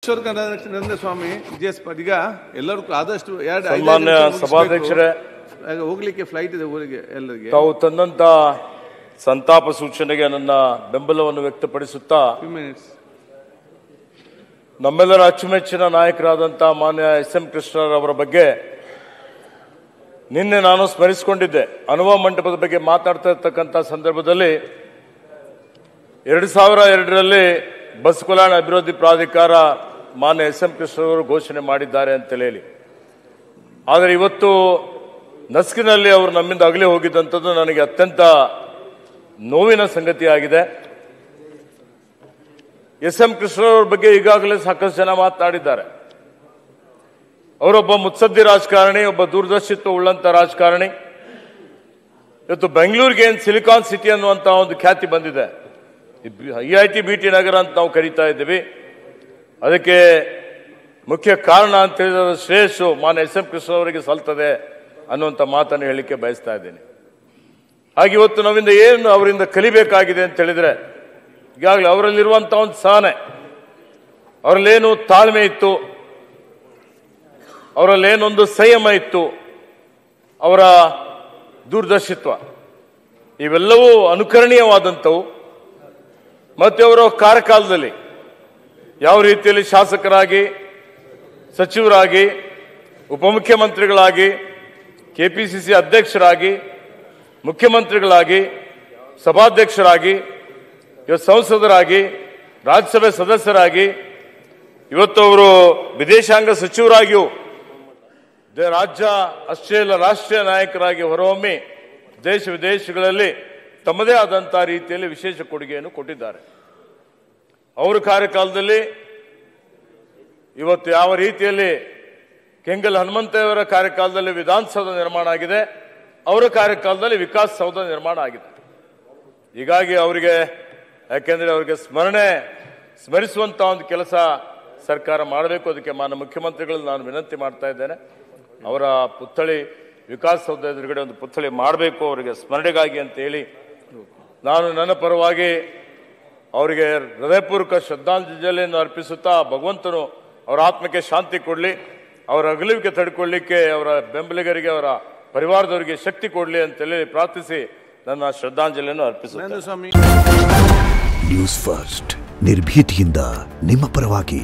Narendra Swamy GS ಈಗ ಎಲ್ಲರಿಗೂ ಆದಷ್ಟು ಸನ್ಮಾನ್ಯ ಸಭಾಧ್ಯಕ್ಷರೇ, ಹೋಗ್ಲಿಕ್ಕೆ ಫ್ಲೈಟ್ ಇದೆ ಊರಿಗೆ. ಎಲ್ಲರಿಗೆ ತಾವು ತಂದಂತ ಸಂತಾಪ ಸೂಚನೆಗೆ ನನ್ನ ಬೆಂಬಲವನ್ನು ವ್ಯಕ್ತಪಡಿಸುತ್ತಾ ನಮ್ಮೆಲ್ಲರ ಅಚ್ಚುಮೆಚ್ಚಿನ ನಾಯಕರಾದಂಥ ಮಾನ್ಯ ಎಸ್.ಎಂ. ಕೃಷ್ಣರವರ ಬಗ್ಗೆ ನಿನ್ನೆ ನಾನು ಸ್ಮರಿಸಿಕೊಂಡಿದ್ದೆ. ಅನುಭವ ಮಂಟಪದ ಬಗ್ಗೆ ಮಾತಾಡ್ತಾ ಇರ್ತಕ್ಕಂಥ ಸಂದರ್ಭದಲ್ಲಿ 2002ರಲ್ಲಿ ಬಸ್ ಕಲ್ಯಾಣ ಅಭಿವೃದ್ಧಿ ಪ್ರಾಧಿಕಾರ ಮಾನ್ಯ ಎಸ್.ಎಂ. ಕೃಷ್ಣರವರು ಘೋಷಣೆ ಮಾಡಿದ್ದಾರೆ ಅಂತ ಹೇಳಿ, ಆದರೆ ಇವತ್ತು ನಸ್ಕಿನಲ್ಲಿ ಅವರು ನಮ್ಮಿಂದ ಅಗಲಿ ಹೋಗಿದ್ದಂಥದ್ದು ನನಗೆ ಅತ್ಯಂತ ನೋವಿನ ಸಂಗತಿಯಾಗಿದೆ. ಎಸ್.ಎಂ. ಕೃಷ್ಣರವರ ಬಗ್ಗೆ ಈಗಾಗಲೇ ಸಾಕಷ್ಟು ಜನ ಮಾತನಾಡಿದ್ದಾರೆ. ಅವರೊಬ್ಬ ಮುತ್ಸದ್ದಿ ರಾಜಕಾರಣಿ, ಒಬ್ಬ ದೂರದರ್ಶಿತ್ವ ಉಳ್ಳಂತ ರಾಜಕಾರಣಿ. ಇವತ್ತು ಬೆಂಗಳೂರಿಗೆ ಏನು ಸಿಲಿಕಾನ್ ಸಿಟಿ ಅನ್ನುವಂತ ಒಂದು ಖ್ಯಾತಿ ಬಂದಿದೆ. IIT BT ನಗರ ಅಂತ ನಾವು ಕರೀತಾ ಇದ್ದೀವಿ. ಅದಕ್ಕೆ ಮುಖ್ಯ ಕಾರಣ ಅಂತ ಹೇಳಿದ್ರೆ ಶ್ರೇಯಸ್ಸು ಮಾನ್ಯ ಎಸ್.ಎಂ. ಕೃಷ್ಣರವರಿಗೆ ಸಲ್ತದೆ ಅನ್ನುವಂಥ ಮಾತನ್ನು ಹೇಳಲಿಕ್ಕೆ ಬಯಸ್ತಾ ಇದ್ದೀನಿ. ಹಾಗೆ ಇವತ್ತು ನಾವಿಂದ ಏನು ಅವರಿಂದ ಕಲಿಬೇಕಾಗಿದೆ ಅಂತ ಹೇಳಿದ್ರೆ, ಈಗಾಗಲೇ ಅವರಲ್ಲಿರುವಂಥ ಒಂದು ಸಹನೆ, ಅವರಲ್ಲೇನು ತಾಳ್ಮೆ ಇತ್ತು, ಅವರಲ್ಲೇನೊಂದು ಸಂಯಮ ಇತ್ತು, ಅವರ ದೂರದರ್ಶಿತ್ವ, ಇವೆಲ್ಲವೂ ಅನುಕರಣೀಯವಾದಂಥವು. ಮತ್ತೆ ಅವರ ಕಾರ್ಯಕಾಲದಲ್ಲಿ ಯಾವ ರೀತಿಯಲ್ಲಿ ಶಾಸಕರಾಗಿ, ಸಚಿವರಾಗಿ, ಉಪಮುಖ್ಯಮಂತ್ರಿಗಳಾಗಿ, KPCC ಅಧ್ಯಕ್ಷರಾಗಿ, ಮುಖ್ಯಮಂತ್ರಿಗಳಾಗಿ, ಸಭಾಧ್ಯಕ್ಷರಾಗಿ, ಇವತ್ತು ಸಂಸದರಾಗಿ, ರಾಜ್ಯಸಭೆ ಸದಸ್ಯರಾಗಿ, ಇವತ್ತು ಅವರು ವಿದೇಶಾಂಗ ಸಚಿವರಾಗಿಯೂ ರಾಜ್ಯ ಅಷ್ಟೇ ಅಲ್ಲ ರಾಷ್ಟ್ರೀಯ ನಾಯಕರಾಗಿ ಹೊರಹೊಮ್ಮಿ ದೇಶ ವಿದೇಶಗಳಲ್ಲಿ ತಮ್ಮದೇ ಆದಂಥ ರೀತಿಯಲ್ಲಿ ವಿಶೇಷ ಕೊಡುಗೆಯನ್ನು ಕೊಟ್ಟಿದ್ದಾರೆ. ಅವರ ಕಾರ್ಯಕಾಲದಲ್ಲಿ ಇವತ್ತು ಯಾವ ರೀತಿಯಲ್ಲಿ ಕೆಂಗಲ್ ಹನುಮಂತಯ್ಯವರ ಕಾರ್ಯಕಾಲದಲ್ಲಿ ವಿಧಾನಸೌಧ ನಿರ್ಮಾಣ ಆಗಿದೆ, ಅವರ ಕಾರ್ಯಕಾಲದಲ್ಲಿ ವಿಕಾಸ್ ಸೌಧ ನಿರ್ಮಾಣ ಆಗಿದೆ. ಹೀಗಾಗಿ ಅವರಿಗೆ, ಯಾಕೆಂದ್ರೆ ಅವರಿಗೆ ಸ್ಮರಿಸುವಂತ ಒಂದು ಕೆಲಸ ಸರ್ಕಾರ ಮಾಡಬೇಕು. ಅದಕ್ಕೆ ಮಾನ್ಯ ಮುಖ್ಯಮಂತ್ರಿಗಳಲ್ಲಿ ನಾನು ವಿನಂತಿ ಮಾಡ್ತಾ ಇದ್ದೇನೆ, ಅವರ ಪುತ್ಥಳಿ ವಿಕಾಸ್ ಸೌಧ ಎದುರುಗಡೆ ಒಂದು ಪುತ್ಥಳಿ ಮಾಡಬೇಕು ಅವರಿಗೆ ಸ್ಮರಣೆಗಾಗಿ ಅಂತ ಹೇಳಿ ನಾನು ನನ್ನ ಪರವಾಗಿ ಅವರಿಗೆ ಹೃದಯಪೂರ್ವಕ ಶ್ರದ್ಧಾಂಜಲಿಯನ್ನು ಅರ್ಪಿಸುತ್ತಾ, ಭಗವಂತನು ಅವರ ಆತ್ಮಕ್ಕೆ ಶಾಂತಿ ಕೊಡಲಿ, ಅವರ ಅಗಲುವಿಕೆ ತಡ್ಕೊಳ್ಳಿಕ್ಕೆ ಅವರ ಬೆಂಬಲಿಗರಿಗೆ, ಅವರ ಪರಿವಾರದವರಿಗೆ ಶಕ್ತಿ ಕೊಡಲಿ ಅಂತೇಳಿ ಪ್ರಾರ್ಥಿಸಿ ನನ್ನ ಶ್ರದ್ಧಾಂಜಲಿಯನ್ನು ಅರ್ಪಿಸುತ್ತೇನೆ. ನ್ಯೂಸ್ ಫಸ್ಟ್ ನಿರ್ಭೀತಿಯಿಂದ ನಿಮ್ಮ ಪರವಾಗಿ.